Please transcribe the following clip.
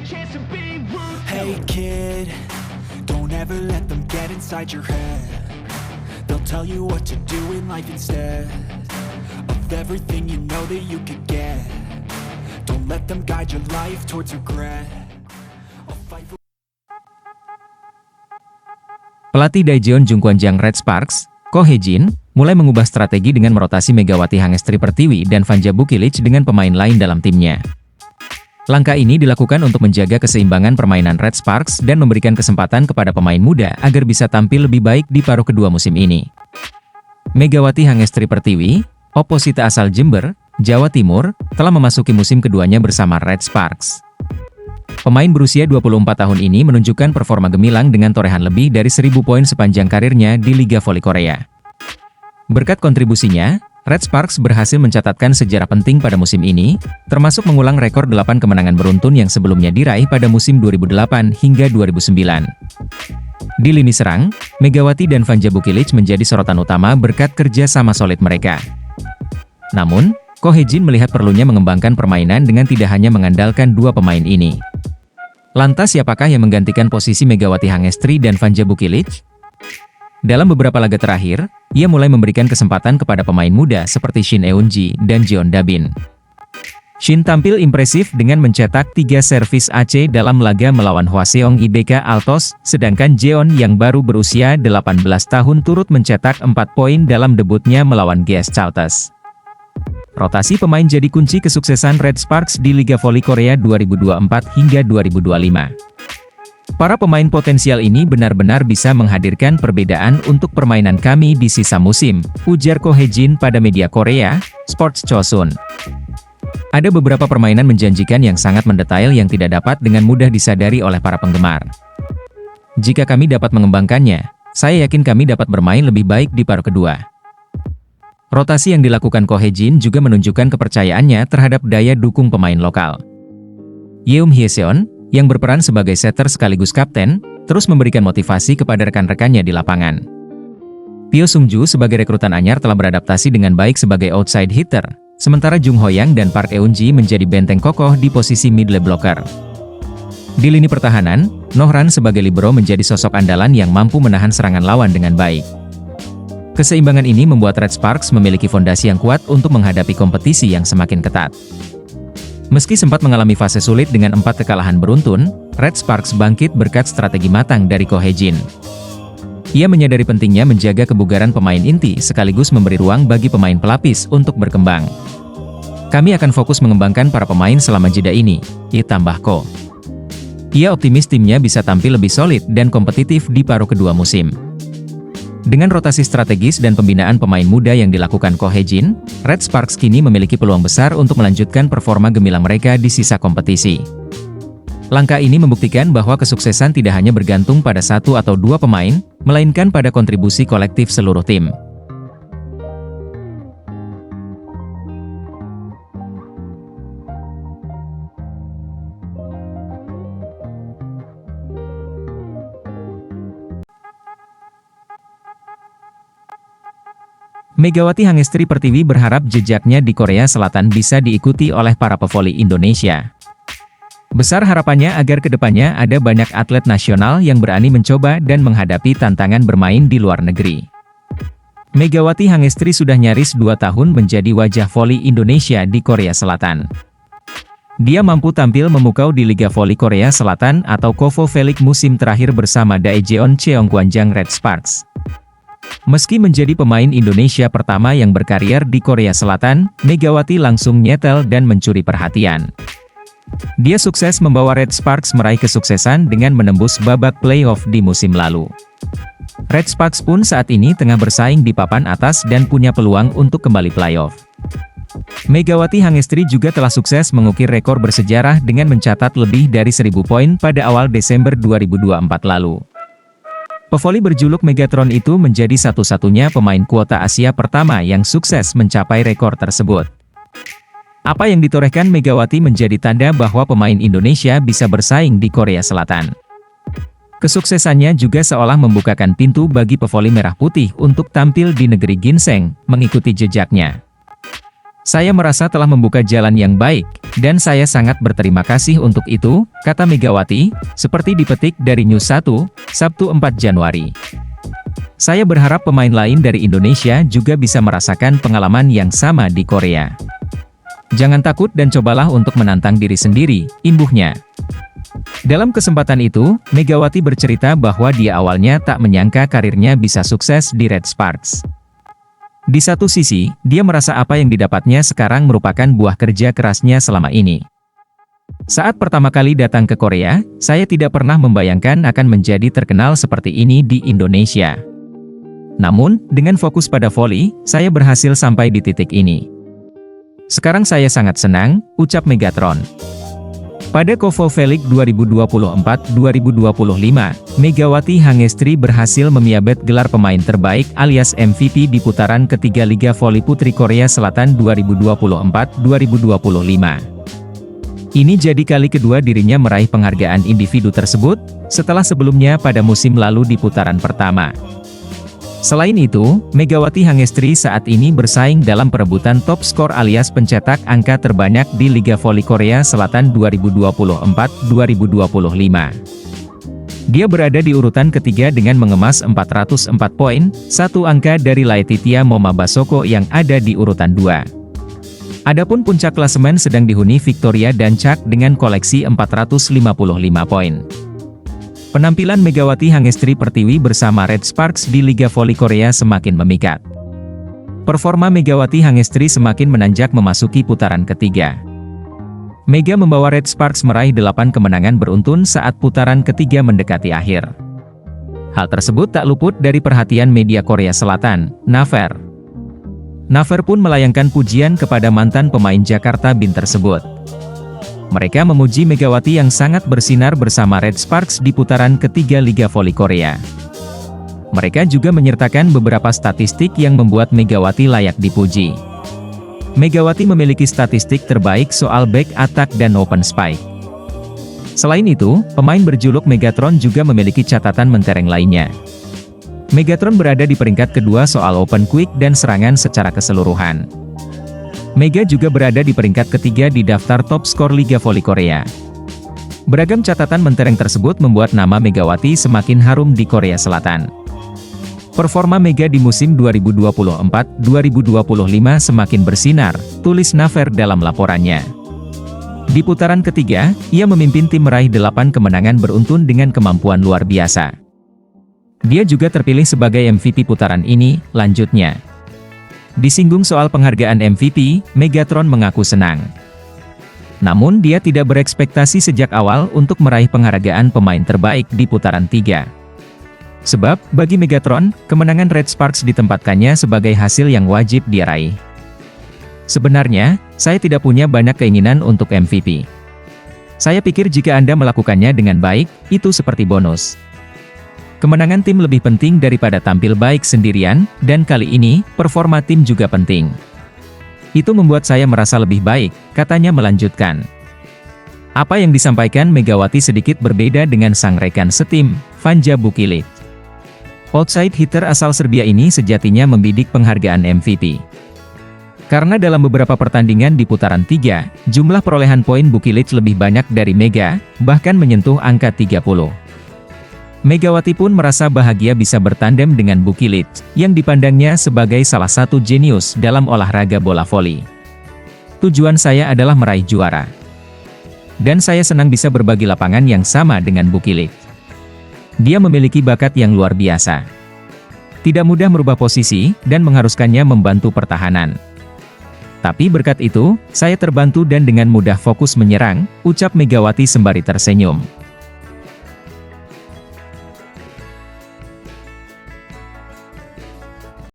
Hey kid, don't ever let them get inside your head. They'll tell you what to do in life instead of everything you know that you could get. Don't let them guide your life towards regret. I'll fight for... Pelatih Daejeon Jungkwanjang Red Sparks, Ko Hye-jin, mulai mengubah strategi dengan merotasi Megawati Hangestri Pertiwi dan Vanja Bukilic dengan pemain lain dalam timnya. Langkah ini dilakukan untuk menjaga keseimbangan permainan Red Sparks dan memberikan kesempatan kepada pemain muda agar bisa tampil lebih baik di paruh kedua musim ini. Megawati Hangestri Pertiwi, oposita asal Jember, Jawa Timur, telah memasuki musim keduanya bersama Red Sparks. Pemain berusia 24 tahun ini menunjukkan performa gemilang dengan torehan lebih dari 1.000 poin sepanjang karirnya di Liga Voli Korea. Berkat kontribusinya, Red Sparks berhasil mencatatkan sejarah penting pada musim ini, termasuk mengulang rekor 8 kemenangan beruntun yang sebelumnya diraih pada musim 2008 hingga 2009. Di lini serang, Megawati dan Vanja Bukilic menjadi sorotan utama berkat kerja sama solid mereka. Namun, Ko Hye-jin melihat perlunya mengembangkan permainan dengan tidak hanya mengandalkan dua pemain ini. Lantas siapakah yang menggantikan posisi Megawati Hangestri dan Vanja Bukilic? Dalam beberapa laga terakhir, ia mulai memberikan kesempatan kepada pemain muda seperti Shin Eun-ji dan Jeon Da-bin. Shin tampil impresif dengan mencetak 3 servis AC dalam laga melawan Hwaseong IBK Altos, sedangkan Jeon yang baru berusia 18 tahun turut mencetak 4 poin dalam debutnya melawan GS Chalters. Rotasi pemain jadi kunci kesuksesan Red Sparks di Liga Voli Korea 2024 hingga 2025. Para pemain potensial ini benar-benar bisa menghadirkan perbedaan untuk permainan kami di sisa musim, ujar Ko Hye-jin pada media Korea, Sports Chosun. Ada beberapa permainan menjanjikan yang sangat mendetail yang tidak dapat dengan mudah disadari oleh para penggemar. Jika kami dapat mengembangkannya, saya yakin kami dapat bermain lebih baik di paruh kedua. Rotasi yang dilakukan Ko Hye-jin juga menunjukkan kepercayaannya terhadap daya dukung pemain lokal. Yeom Hye-seon, yang berperan sebagai setter sekaligus kapten, terus memberikan motivasi kepada rekan-rekannya di lapangan. Pyo Sung-ju sebagai rekrutan anyar telah beradaptasi dengan baik sebagai outside hitter, sementara Jung Ho-yang dan Park Eun-ji menjadi benteng kokoh di posisi middle blocker. Di lini pertahanan, Nohran sebagai libero menjadi sosok andalan yang mampu menahan serangan lawan dengan baik. Keseimbangan ini membuat Red Sparks memiliki fondasi yang kuat untuk menghadapi kompetisi yang semakin ketat. Meski sempat mengalami fase sulit dengan 4 kekalahan beruntun, Red Sparks bangkit berkat strategi matang dari Ko Hye-jin. Ia menyadari pentingnya menjaga kebugaran pemain inti sekaligus memberi ruang bagi pemain pelapis untuk berkembang. Kami akan fokus mengembangkan para pemain selama jeda ini, tambah Ko. Ia optimis timnya bisa tampil lebih solid dan kompetitif di paruh kedua musim. Dengan rotasi strategis dan pembinaan pemain muda yang dilakukan Ko Hye-jin, Red Sparks kini memiliki peluang besar untuk melanjutkan performa gemilang mereka di sisa kompetisi. Langkah ini membuktikan bahwa kesuksesan tidak hanya bergantung pada satu atau dua pemain, melainkan pada kontribusi kolektif seluruh tim. Megawati Hangestri Pertiwi berharap jejaknya di Korea Selatan bisa diikuti oleh para pevoli Indonesia. Besar harapannya agar kedepannya ada banyak atlet nasional yang berani mencoba dan menghadapi tantangan bermain di luar negeri. Megawati Hangestri sudah nyaris 2 tahun menjadi wajah voli Indonesia di Korea Selatan. Dia mampu tampil memukau di Liga Voli Korea Selatan atau KOVO V-League musim terakhir bersama Daejeon Cheongkwanjang Red Sparks. Meski menjadi pemain Indonesia pertama yang berkarier di Korea Selatan, Megawati langsung nyetel dan mencuri perhatian. Dia sukses membawa Red Sparks meraih kesuksesan dengan menembus babak playoff di musim lalu. Red Sparks pun saat ini tengah bersaing di papan atas dan punya peluang untuk kembali playoff. Megawati Hangestri juga telah sukses mengukir rekor bersejarah dengan mencatat lebih dari 1.000 poin pada awal Desember 2024 lalu. Pevoli berjuluk Megatron itu menjadi satu-satunya pemain kuota Asia pertama yang sukses mencapai rekor tersebut. Apa yang ditorehkan Megawati menjadi tanda bahwa pemain Indonesia bisa bersaing di Korea Selatan. Kesuksesannya juga seolah membukakan pintu bagi pevoli merah putih untuk tampil di negeri ginseng, mengikuti jejaknya. Saya merasa telah membuka jalan yang baik, dan saya sangat berterima kasih untuk itu, kata Megawati, seperti dipetik dari News 1, Sabtu 4 Januari. Saya berharap pemain lain dari Indonesia juga bisa merasakan pengalaman yang sama di Korea. Jangan takut dan cobalah untuk menantang diri sendiri, imbuhnya. Dalam kesempatan itu, Megawati bercerita bahwa dia awalnya tak menyangka karirnya bisa sukses di Red Sparks. Di satu sisi, dia merasa apa yang didapatnya sekarang merupakan buah kerja kerasnya selama ini. Saat pertama kali datang ke Korea, saya tidak pernah membayangkan akan menjadi terkenal seperti ini di Indonesia. Namun, dengan fokus pada voli, saya berhasil sampai di titik ini. Sekarang saya sangat senang, ucap Megatron. Pada KOFO V-League 2024-2025, Megawati Hangestri berhasil memiabet gelar pemain terbaik alias MVP di putaran ketiga Liga Voli Putri Korea Selatan 2024-2025. Ini jadi kali kedua dirinya meraih penghargaan individu tersebut, setelah sebelumnya pada musim lalu di putaran pertama. Selain itu, Megawati Hangestri saat ini bersaing dalam perebutan top skor alias pencetak angka terbanyak di Liga Voli Korea Selatan 2024-2025. Dia berada di urutan ketiga dengan mengemas 404 poin, satu angka dari Laetitia Moma Basoko yang ada di urutan 2. Adapun puncak klasemen sedang dihuni Victoria dan Chak dengan koleksi 455 poin. Penampilan Megawati Hangestri Pertiwi bersama Red Sparks di Liga Voli Korea semakin memikat. Performa Megawati Hangestri semakin menanjak memasuki putaran ketiga. Mega membawa Red Sparks meraih 8 kemenangan beruntun saat putaran ketiga mendekati akhir. Hal tersebut tak luput dari perhatian media Korea Selatan, Naver. Naver pun melayangkan pujian kepada mantan pemain Jakarta Bin tersebut. Mereka memuji Megawati yang sangat bersinar bersama Red Sparks di putaran ketiga Liga Voli Korea. Mereka juga menyertakan beberapa statistik yang membuat Megawati layak dipuji. Megawati memiliki statistik terbaik soal back attack dan open spike. Selain itu, pemain berjuluk Megatron juga memiliki catatan mentereng lainnya. Megatron berada di peringkat kedua soal open quick dan serangan secara keseluruhan. Mega juga berada di peringkat ketiga di daftar top skor Liga Voli Korea. Beragam catatan mentereng tersebut membuat nama Megawati semakin harum di Korea Selatan. Performa Mega di musim 2024-2025 semakin bersinar, tulis Naver dalam laporannya. Di putaran ketiga, ia memimpin tim meraih 8 kemenangan beruntun dengan kemampuan luar biasa. Dia juga terpilih sebagai MVP putaran ini, lanjutnya. Disinggung soal penghargaan MVP, Megatron mengaku senang. Namun dia tidak berekspektasi sejak awal untuk meraih penghargaan pemain terbaik di putaran 3. Sebab, bagi Megatron, kemenangan Red Sparks ditempatkannya sebagai hasil yang wajib dia raih. Sebenarnya, saya tidak punya banyak keinginan untuk MVP. Saya pikir jika Anda melakukannya dengan baik, itu seperti bonus. Kemenangan tim lebih penting daripada tampil baik sendirian, dan kali ini, performa tim juga penting. Itu membuat saya merasa lebih baik, katanya melanjutkan. Apa yang disampaikan Megawati sedikit berbeda dengan sang rekan setim, Vanja Bukilic. Outside hitter asal Serbia ini sejatinya membidik penghargaan MVP. Karena dalam beberapa pertandingan di putaran 3, jumlah perolehan poin Bukilic lebih banyak dari Mega, bahkan menyentuh angka 30. Megawati pun merasa bahagia bisa bertandem dengan Bukilic, yang dipandangnya sebagai salah satu jenius dalam olahraga bola voli. Tujuan saya adalah meraih juara. Dan saya senang bisa berbagi lapangan yang sama dengan Bukilic. Dia memiliki bakat yang luar biasa. Tidak mudah merubah posisi, dan mengharuskannya membantu pertahanan. Tapi berkat itu, saya terbantu dan dengan mudah fokus menyerang, ucap Megawati sembari tersenyum.